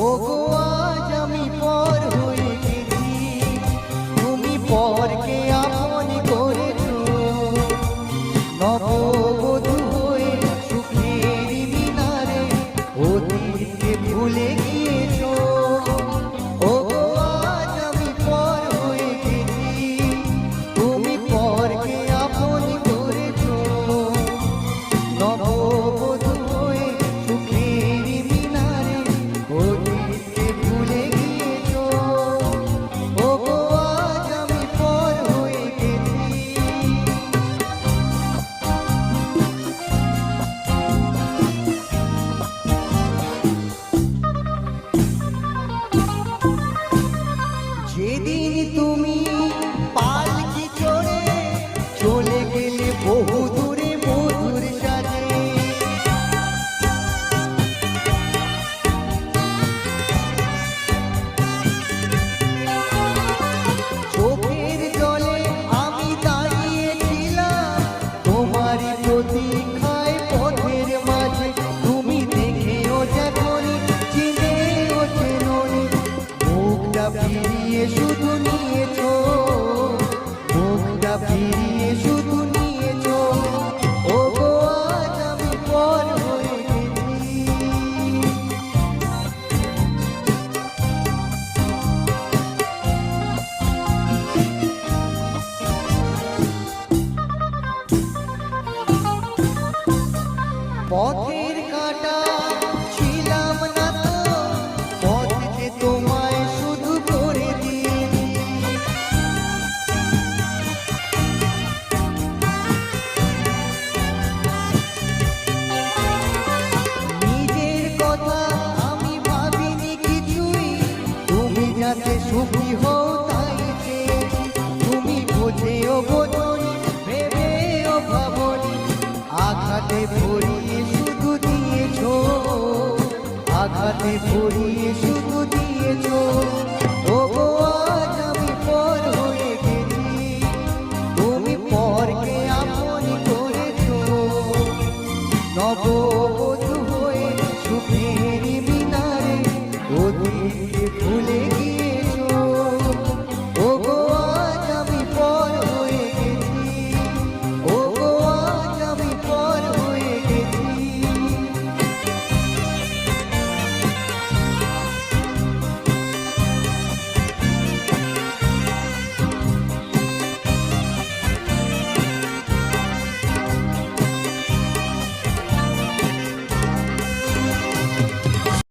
ওগো আজ আমি পর হয়ে গেছি, তুমি পরকে আপন করেছো। নববধূ হয়ে সুখের মিনারে অতীতকে ভুলে গিয়েছো। ওগো আজ আমি পর হয়ে গেছি, তুমি পরকে আপন করেছো। নববধূ হয়ে সুখের মিনারে অতীতকে ভুলে গিয়েছো। ওগো আজ আমি পর হয়ে গেছি। যেদিন তুমি পালকি চড়ে চলে গেলে বহু দূরে মধুর সাজে, চোখের জলে আমি দাঁড়িয়েছিলাম তোমারই প্রতীক্ষায় পথের মাঝে। তুমি দেখেও যখন চিনেও চেনোনি, মুখটা ফিরিয়ে শুধু নিয়েছো, মুখটা ফিরিয়ে শুধু নিয়েছো। ওগো আজ আমি পর হয়ে গেছি। পথের কাঁটা ছিলাম না তো, পথকে তোমায় শুধু করে দিয়েছি। নিজের কথা আমি ভাবিনি কিছুই, তুমি যাতে সুখী হও তাই চেয়েছি। তুমি বোঝেও বোঝনি, ভেবেও ভাবনি, আঘাতে ভরিয়ে শুধু দিয়েছো, আঘাতে ভরিয়ে শুধু দিয়েছো। ওগো আজ আমি পর হয়ে গেছি, তুমি পরকে আপন করেছো। নববধূ হয়ে সুখের মিনারে অতীতকে ভুলে